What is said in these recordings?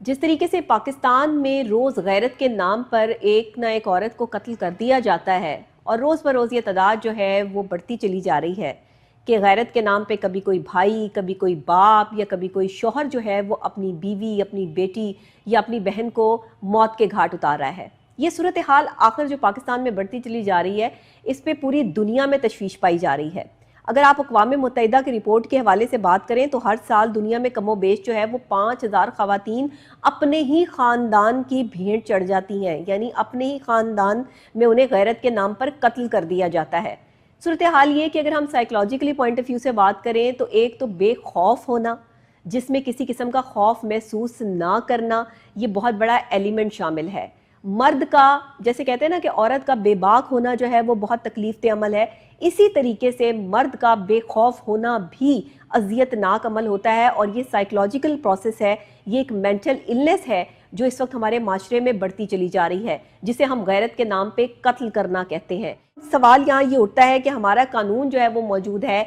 जिस तरीके से पाकिस्तान में रोज़ गैरत के नाम पर एक ना एक औरत को कत्ल कर दिया जाता है और रोज़ बरोज़ ये तादाद जो है वो बढ़ती चली जा रही है कि गैरत के नाम पे कभी कोई भाई, कभी कोई बाप या कभी कोई शौहर जो है वो अपनी बीवी, अपनी बेटी या अपनी बहन को मौत के घाट उतार रहा है। ये सूरत हाल आखिर जो पाकिस्तान में बढ़ती चली जा रही है, इस पे पूरी दुनिया में तशवीश पाई जा रही है। अगर आप अक़वाम मुत्तहिदा की रिपोर्ट के हवाले से बात करें तो हर साल दुनिया में कमो बेश जो है वो 5000 ख़वातीन अपने ही ख़ानदान की भेंट चढ़ जाती हैं, यानी अपने ही ख़ानदान में उन्हें गैरत के नाम पर कत्ल कर दिया जाता है। सूरत हाल ये कि अगर हम साइकोलॉजिकली पॉइंट ऑफ व्यू से बात करें तो एक तो बेखौफ होना, जिसमें किसी किस्म का खौफ महसूस ना करना, ये बहुत बड़ा एलिमेंट शामिल है। मर्द का, जैसे कहते हैं ना कि औरत का बेबाक होना जो है वो बहुत तकलीफ अमल है, इसी तरीके से मर्द का बेखौफ होना भी अजियतनाक अमल होता है। और ये साइकोलॉजिकल प्रोसेस है, ये एक मेंटल इलनेस है जो इस वक्त हमारे माशरे में बढ़ती चली जा रही है, जिसे हम गैरत के नाम पे कत्ल करना कहते हैं। सवाल यहाँ ये उठता है कि हमारा कानून जो है वो मौजूद है,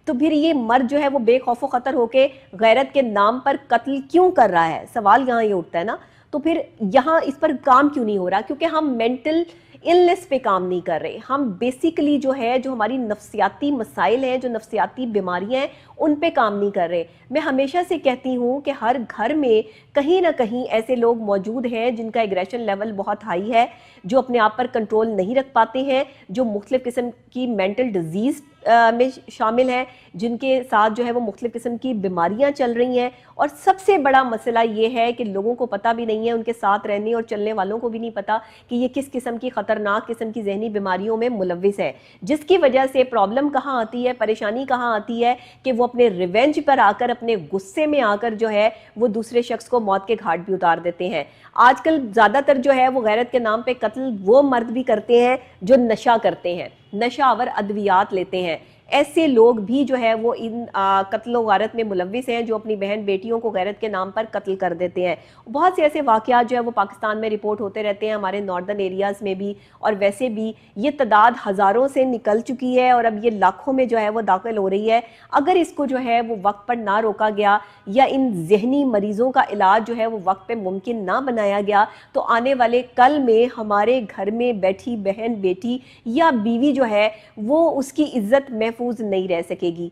तो फिर ये मर्द जो है वो बेखौफ खतर होके गैरत के नाम पर कत्ल क्यों कर रहा है? सवाल यहाँ ये उठता है ना। तो फिर यहाँ इस पर काम क्यों नहीं हो रहा? क्योंकि हम मेंटल इलनेस पे काम नहीं कर रहे। हम बेसिकली जो है, जो हमारी नफ्सियाती मसाइल हैं, जो नफ्सियाती बीमारियां हैं, उन पे काम नहीं कर रहे। मैं हमेशा से कहती हूँ कि हर घर में कहीं ना कहीं ऐसे लोग मौजूद हैं जिनका एग्रेशन लेवल बहुत हाई है, जो अपने आप पर कंट्रोल नहीं रख पाते हैं, जो मुख्तलिफ़ किस्म की मेंटल डिजीज़ में शामिल हैं, जिनके साथ जो है वो मुख्तलिफ़ किस्म की बीमारियां चल रही हैं। और सबसे बड़ा मसला ये है कि लोगों को पता भी नहीं है, उनके साथ रहने और चलने वालों को भी नहीं पता कि ये किस किस्म की ख़तरनाक किस्म की जहनी बीमारियों में मुलव्विस है, जिसकी वजह से प्रॉब्लम कहाँ आती है, परेशानी कहाँ आती है कि वो अपने रिवेंज पर आकर, अपने गुस्से में आकर जो है वो दूसरे शख्स को मौत के घाट भी उतार देते हैं। आजकल ज़्यादातर जो है वो गैरत के नाम पे कत्ल वो मर्द भी करते हैं जो नशा करते हैं, नशा आवर अद्वियात लेते हैं। ऐसे लोग भी जो है वो इन कत्ल गारत में मुलव्विस हैं, जो अपनी बहन बेटियों को गैरत के नाम पर कत्ल कर देते हैं। बहुत से ऐसे वाक़यात जो है वो पाकिस्तान में रिपोर्ट होते रहते हैं, हमारे नॉर्दर्न एरियाज़ में भी, और वैसे भी ये तादाद हज़ारों से निकल चुकी है और अब ये लाखों में जो है वो दाखिल हो रही है। अगर इसको जो है वो वक्त पर ना रोका गया या इन जहनी मरीज़ों का इलाज जो है वो वक्त पर मुमकिन ना बनाया गया, तो आने वाले कल में हमारे घर में बैठी बहन बेटी या बीवी जो है वो उसकी इज़्ज़त महफूज नहीं रह सकेगी।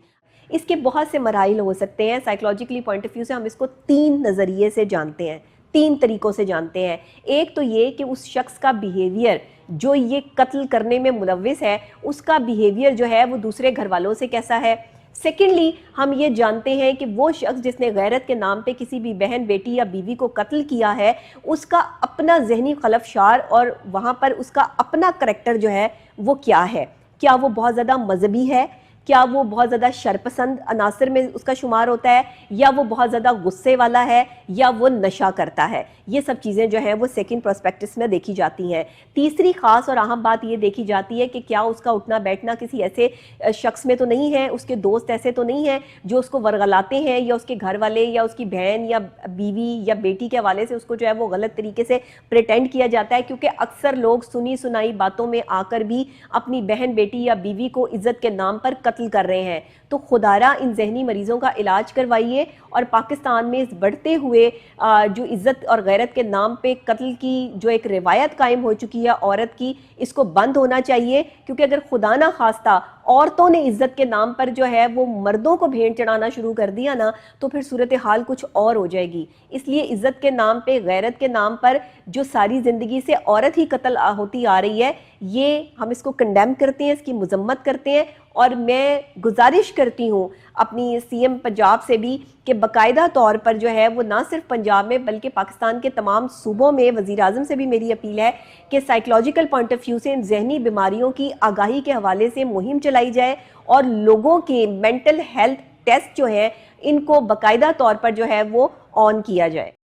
इसके बहुत से मराइल हो सकते हैं। साइकोलॉजिकली पॉइंट ऑफ व्यू से हम इसको 3 नज़रिए से जानते हैं, 3 तरीक़ों से जानते हैं। एक तो ये कि उस शख्स का बिहेवियर जो ये कत्ल करने में मुलव्विस है, उसका बिहेवियर जो है वो दूसरे घर वालों से कैसा है। सेकेंडली, हम ये जानते हैं कि वो शख्स जिसने गैरत के नाम पे किसी भी बहन बेटी या बीवी को कत्ल किया है, उसका अपना जहनी खलफशार और वहाँ पर उसका अपना करैक्टर जो है वो क्या है। क्या वो बहुत ज़्यादा मजहबी है, क्या वो बहुत ज़्यादा शरपसंद अनासर में उसका शुमार होता है, या वो बहुत ज़्यादा गुस्से वाला है, या वो नशा करता है। ये सब चीज़ें जो हैं वो सेकंड प्रोस्पेक्टिस में देखी जाती हैं। तीसरी ख़ास और अहम बात ये देखी जाती है कि क्या उसका उठना बैठना किसी ऐसे शख्स में तो नहीं है, उसके दोस्त ऐसे तो नहीं हैं जो उसको वरगलाते हैं, या उसके घर वाले या उसकी बहन या बीवी या बेटी के हवाले से उसको जो है वो गलत तरीके से प्रिटेंड किया जाता है। क्योंकि अक्सर लोग सुनी सुनाई बातों में आकर भी अपनी बहन बेटी या बीवी को इज़्ज़त के नाम पर कत्ल कर रहे हैं। तो खुदारा इन जहनी मरीजों का इलाज करवाइए और पाकिस्तान में इस बढ़ते हुए जो इज्जत और गैरत के नाम पे कत्ल की जो एक रिवायत कायम हो चुकी है औरत की, इसको बंद होना चाहिए। क्योंकि अगर खुदा ना खास्ता औरतों ने इज्जत के नाम पर जो है वो मर्दों को भेंट चढ़ाना शुरू कर दिया ना, तो फिर सूरत हाल कुछ और हो जाएगी। इसलिए इज्जत के नाम पे, गैरत के नाम पर जो सारी ज़िंदगी से औरत ही कत्ल होती आ रही है, ये हम इसको कंडेम करते हैं, इसकी मजम्मत करते हैं। और मैं गुजारिश करती हूँ अपनी सीएम पंजाब से भी कि बाकायदा तौर पर जो है वो ना सिर्फ पंजाब में बल्कि पाकिस्तान के तमाम सूबों में, वज़ीर आज़म से भी मेरी अपील है कि साइकोलॉजिकल पॉइंट ऑफ व्यू से इन जहनी बीमारियों की आगाही के हवाले से मुहिम चलाई जाए और लोगों के मेंटल हेल्थ टेस्ट जो है इनको बाकायदा तौर पर जो है वो ऑन किया जाए।